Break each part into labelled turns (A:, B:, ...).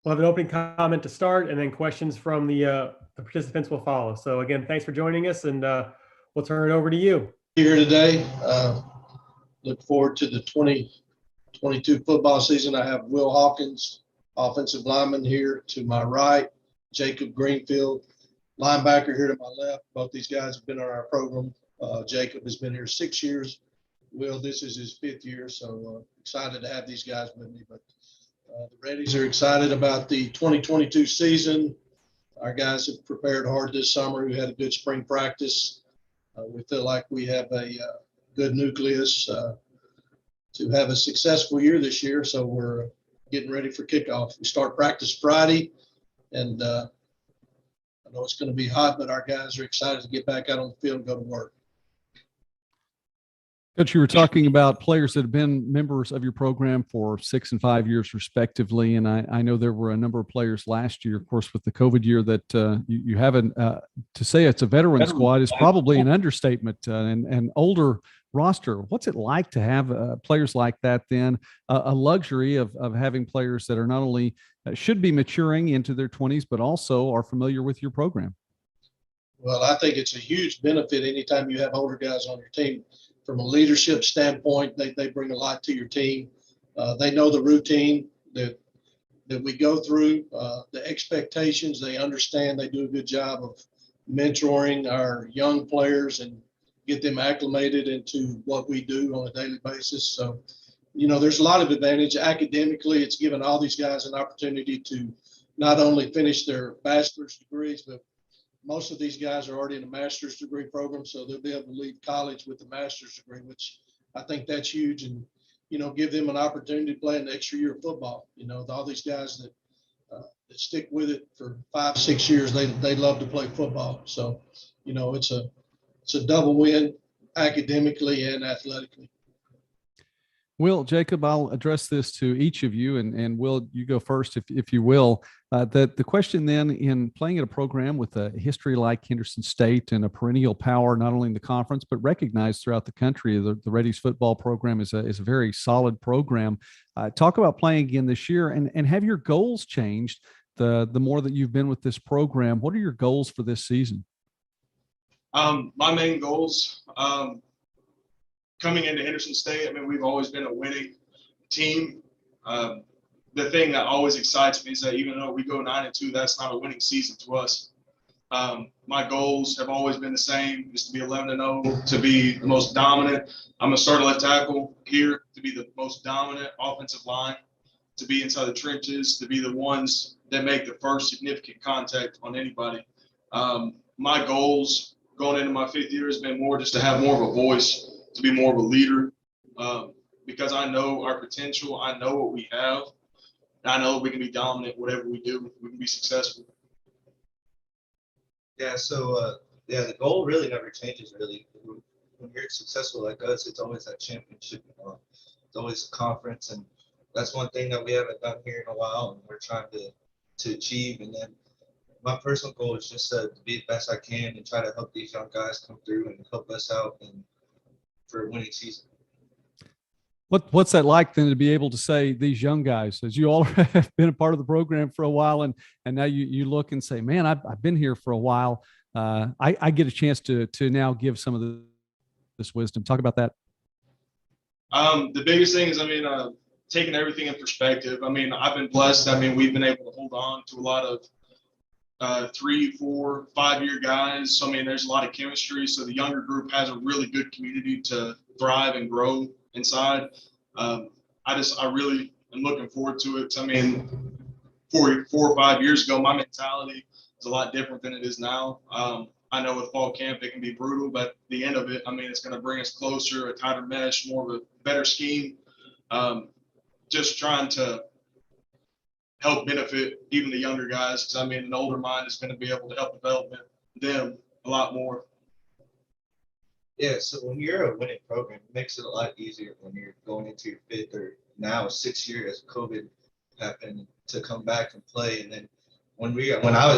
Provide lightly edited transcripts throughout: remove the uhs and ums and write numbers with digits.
A: We'll have an opening comment to start, and then questions from the participants will follow. So again, thanks for joining us, and we'll turn it over to you.
B: Here today. Look forward to the 2022 football season. I have Will Hawkins, offensive lineman, here to my right, Jacob Geeenfield, linebacker, here to my left. Both these guys have been on our program. Jacob has been here 6 years. Will, this is his 5th year, so excited to have these guys with me. But the Reddies are excited about the 2022 season. Our guys have prepared hard this summer. We had a good spring practice. We feel like we have a good nucleus to have a successful year this year, so we're getting ready for kickoff. We start practice Friday, and I know it's going to be hot, but our guys are excited to get back out on the field and go to work.
C: Coach, you were talking about players that have been members of your program for 6 and 5 years respectively, and I know there were a number of players last year, of course, with the COVID year that you haven't to say it's a veteran squad is probably an understatement, and an older roster. What's it like to have players like that then, a luxury of having players that are not only should be maturing into their 20s, but also are familiar with your program?
B: Well, I think it's a huge benefit anytime you have older guys on your team. From a leadership standpoint, they bring a lot to your team. They know the routine that we go through, the expectations. They understand. They do a good job of mentoring our young players and get them acclimated into what we do on a daily basis. So, there's a lot of advantage. Academically, it's given all these guys an opportunity to not only finish their bachelor's degrees, but most of these guys are already in a master's degree program, so they'll be able to leave college with a master's degree, which I think that's huge, and, give them an opportunity to play an extra year of football. All these guys that stick with it for 5, 6 years, they love to play football. So, it's a double win academically and athletically.
C: Will, Jacob, I'll address this to each of you, and Will, you go first if you will. The question then, in playing at a program with a history like Henderson State and a perennial power, not only in the conference, but recognized throughout the country, the Reddies football program is a very solid program. Talk about playing again this year, and have your goals changed the more that you've been with this program? What are your goals for this season?
D: My main goals, coming into Henderson State, we've always been a winning team. The thing that always excites me is that even though we go 9-2, that's not a winning season to us. My goals have always been the same, is to be 11-0, to be the most dominant. I'm a starter left tackle here, to be the most dominant offensive line, to be inside the trenches, to be the ones that make the first significant contact on anybody. My goals going into my 5th year has been more just to have more of a voice, to be more of a leader, because I know our potential. I know what we have. And I know we can be dominant. Whatever we do, we can be successful.
E: Yeah. So the goal really never changes. Really, when you're successful like us, it's always that championship. It's always a conference, and that's one thing that we haven't done here in a while, and we're trying to achieve. And then my personal goal is just to be the best I can and try to help these young guys come through and help us out and for a winning season.
C: What's that like then, to be able to say these young guys, as you all have been a part of the program for a while, and now you look and say, man, I've been here for a while. I get a chance to now give some of this wisdom. Talk about that.
D: The biggest thing is, taking everything in perspective. I've been blessed. We've been able to hold on to a lot of 3, 4, 5-year guys. So, there's a lot of chemistry. So the younger group has a really good community to thrive and grow inside. I really am looking forward to it. 4 or 5 years ago, my mentality is a lot different than it is now. I know with fall camp, it can be brutal, but at the end of it, it's going to bring us closer, a tighter mesh, more of a better scheme. Just trying to help benefit even the younger guys, because an older mind is going to be able to help develop them a lot more.
E: Yeah, so when you're a winning program, it makes it a lot easier when you're going into your 5th or now 6th year as COVID happened to come back and play. And then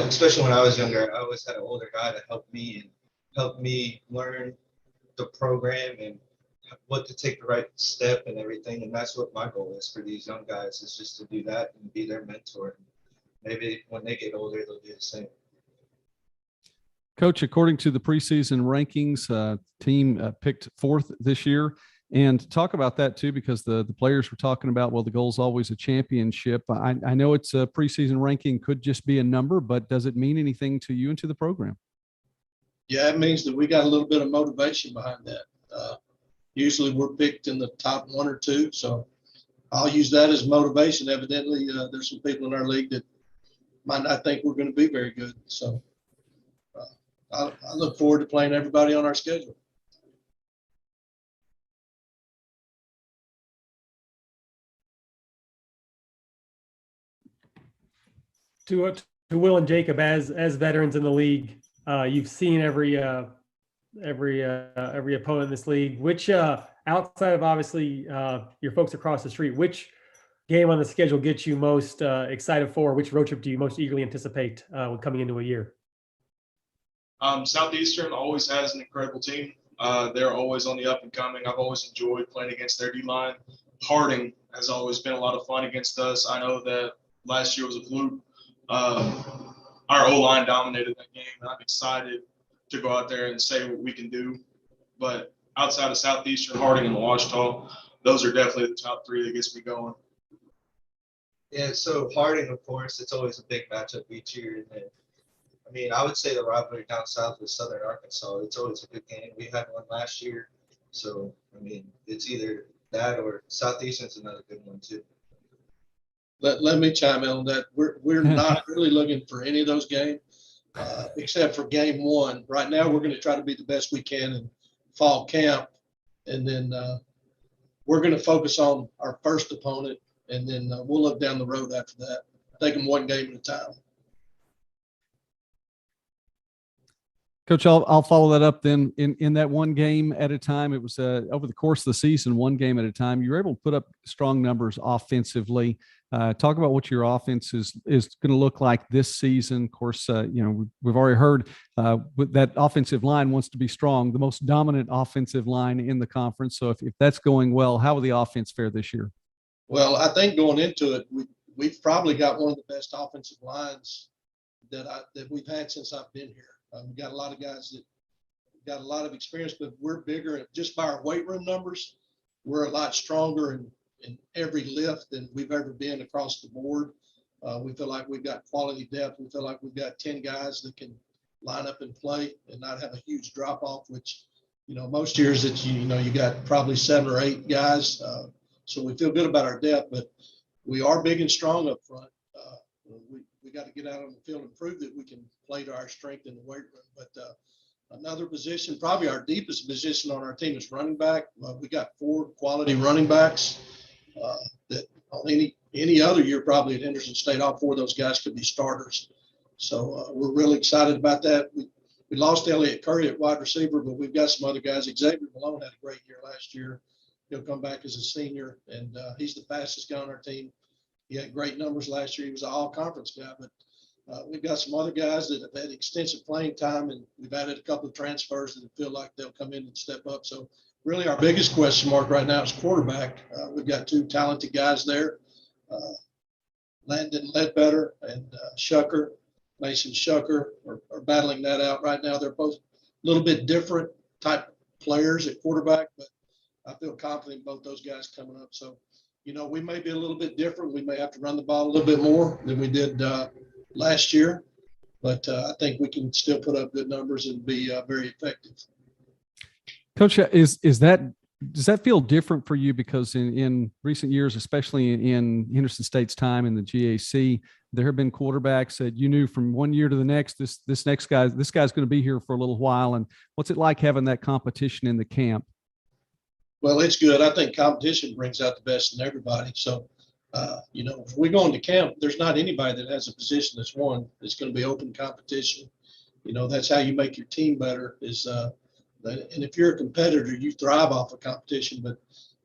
E: especially when I was younger, I always had an older guy to help me learn the program and what to take the right step and everything. And that's what my goal is for these young guys, is just to do that and be their mentor. maybe when they get older, they'll do the same.
C: Coach, according to the preseason rankings, team picked fourth this year. And talk about that too, because the players were talking about, well, the goal is always a championship. I know it's a preseason ranking, could just be a number, but does it mean anything to you and to the program?
B: Yeah, it means that we got a little bit of motivation behind that. Usually we're picked in the top 1 or 2, so I'll use that as motivation. Evidently, there's some people in our league that might not think we're going to be very good. So I look forward to playing everybody on our schedule.
A: To Will and Jacob, as veterans in the league, you've seen every opponent in this league. Which outside of obviously your folks across the street, which game on the schedule gets you most excited for? Which road trip do you most eagerly anticipate when coming into a year?
D: Southeastern always has an incredible team. They're always on the up and coming. I've always enjoyed playing against their D-line. Harding has always been a lot of fun against us. I know that last year was a fluke. Our O-line dominated that game, and I'm excited to go out there and say what we can do. But outside of Southeastern, Harding, and Ouachita, those are definitely the top 3 that gets me going.
E: Yeah, so Harding, of course, it's always a big matchup each year. And I mean, I would say the rivalry down south with Southern Arkansas, it's always a good game. We had one last year. So, I mean, it's either that or Southeastern's another good one, too.
B: Let me chime in on that. We're not really looking for any of those games except for game 1. Right now, we're going to try to be the best we can in fall camp, and then we're going to focus on our first opponent, and then we'll look down the road after that. Take them one game at a time.
C: Coach, I'll follow that up then. In that one game at a time, it was over the course of the season, one game at a time. You were able to put up strong numbers offensively. Talk about what your offense is going to look like this season. Of course, we've already heard that offensive line wants to be strong, the most dominant offensive line in the conference. So if that's going well, how will the offense fare this year?
B: Well, I think going into it, we've probably got one of the best offensive lines that we've had since I've been here. We've got a lot of guys that got a lot of experience, but we're bigger. Just by our weight room numbers, we're a lot stronger in every lift than we've ever been across the board. We feel like we've got quality depth. We feel like we've got 10 guys that can line up and play and not have a huge drop off, which, most years that you got probably 7 or 8 guys. So we feel good about our depth, but we are big and strong up front. We got to get out on the field and prove that we can play to our strength in the weight room. But another position, probably our deepest position on our team, is running back. We got 4 quality running backs that on any other year probably at Henderson State, all 4 of those guys could be starters. So we're really excited about that. We lost Elliott Curry at wide receiver, but we've got some other guys. Xavier Malone had a great year last year. He'll come back as a senior, and he's the fastest guy on our team. He had great numbers last year. He was an all-conference guy, but we've got some other guys that have had extensive playing time, and we've added a couple of transfers that feel like they'll come in and step up. So really our biggest question mark right now is quarterback. We've got 2 talented guys there, Landon Ledbetter and Mason Shucker are battling that out right now. They're both a little bit different type players at quarterback, but I feel confident in both those guys coming up. So, we may be a little bit different. We may have to run the ball a little bit more than we did last year, but I think we can still put up good numbers and be very effective.
C: Coach, does that feel different for you? Because in recent years, especially in Henderson State's time in the GAC, there have been quarterbacks that you knew from one year to the next, this guy's going to be here for a little while. And what's it like having that competition in the camp?
B: Well, it's good. I think competition brings out the best in everybody. So, if we go into camp, there's not anybody that has a position that's won. It's going to be open competition. That's how you make your team better is, and if you're a competitor, you thrive off of competition. But,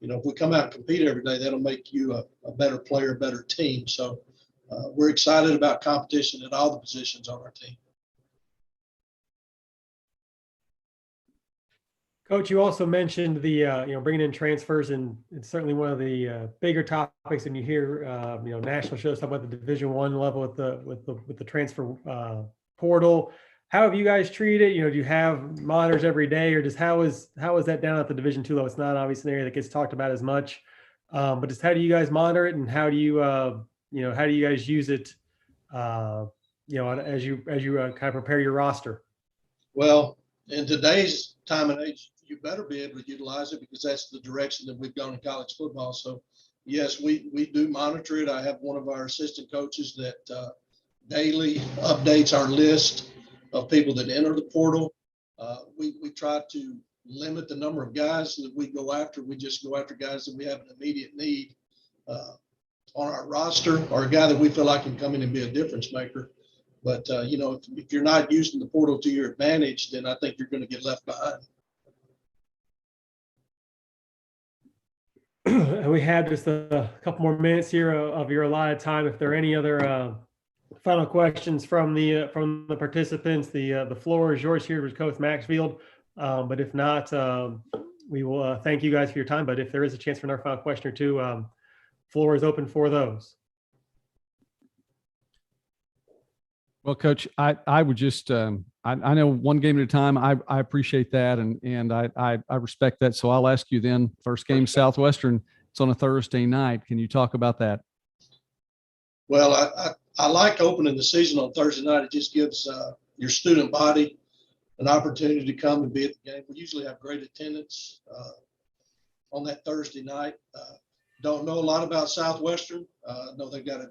B: if we come out and compete every day, that'll make you a better player, a better team. So we're excited about competition at all the positions on our team.
A: Coach, you also mentioned the bringing in transfers, and it's certainly one of the bigger topics. And you hear national shows talk about the Division I level with the transfer portal. How have you guys treated it? Do you have monitors every day, or how is that down at the Division II level? It's not obviously an area that gets talked about as much, but just how do you guys monitor it, and how do you how do you guys use it? As you kind of prepare your roster.
B: Well, in today's time and age, you better be able to utilize it because that's the direction that we've gone in college football. So, yes, we do monitor it. I have one of our assistant coaches that daily updates our list of people that enter the portal. We try to limit the number of guys that we go after. We just go after guys that we have an immediate need on our roster, or a guy that we feel like can come in and be a difference maker. But, if you're not using the portal to your advantage, then I think you're going to get left behind.
A: We have just a couple more minutes here of your allotted time. If there are any other final questions from the participants, the floor is yours here with Coach Maxfield. But if not, we will thank you guys for your time. But if there is a chance for another final question or two, floor is open for those.
C: Well, Coach, I would just I know one game at a time. I appreciate that, and I respect that. So I'll ask you then. First game, Southwestern. It's on a Thursday night. Can you talk about that?
B: Well, I like opening the season on Thursday night. It just gives your student body an opportunity to come and be at the game. We usually have great attendance on that Thursday night. Don't know a lot about Southwestern. I know they've got a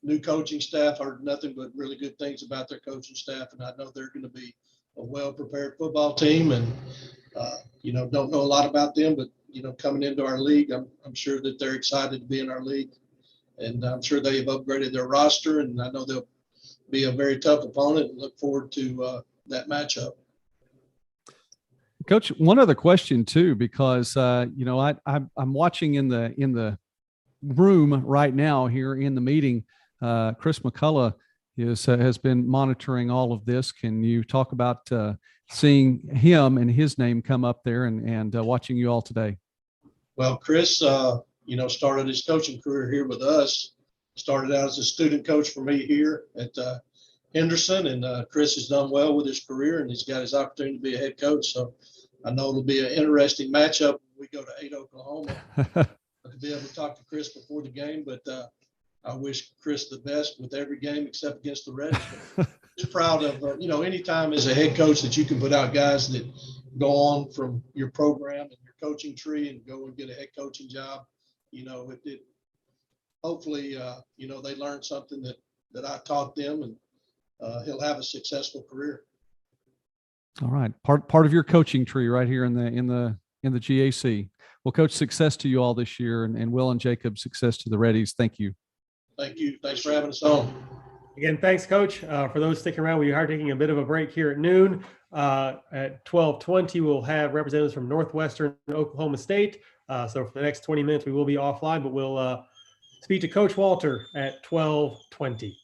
B: new coaching staff. Heard nothing but really good things about their coaching staff, and I know they're going to be a well-prepared football team. And don't know a lot about them, but coming into our league, I'm sure that they're excited to be in our league, and I'm sure they've upgraded their roster, and I know they'll be a very tough opponent. And look forward to that matchup.
C: Coach, one other question too, because I'm watching in the room right now here in the meeting. Chris McCullough has been monitoring all of this. Can you talk about seeing him and his name come up there and watching you all today?
B: Well, Chris, started his coaching career here with us. Started out as a student coach for me here at Henderson, and Chris has done well with his career, and he's got his opportunity to be a head coach. So I know it'll be an interesting matchup when we go to 8 Oklahoma. To be able to talk to Chris before the game, but I wish Chris the best with every game except against the Reds. Just proud of, anytime as a head coach that you can put out guys that go on from your program and your coaching tree and go and get a head coaching job. Hopefully, they learn something that I taught them, and he'll have a successful career.
C: All right. Part of your coaching tree right here in the GAC. Well, Coach, success to you all this year, and Will and Jacob, success to the Reddies. Thank you.
B: Thank you. Thanks for having us on.
A: Again, thanks, Coach. For those sticking around, we are taking a bit of a break here at noon. At 12:20, we'll have representatives from Northwestern Oklahoma State. So for the next 20 minutes, we will be offline, but we'll speak to Coach Walter at 12:20.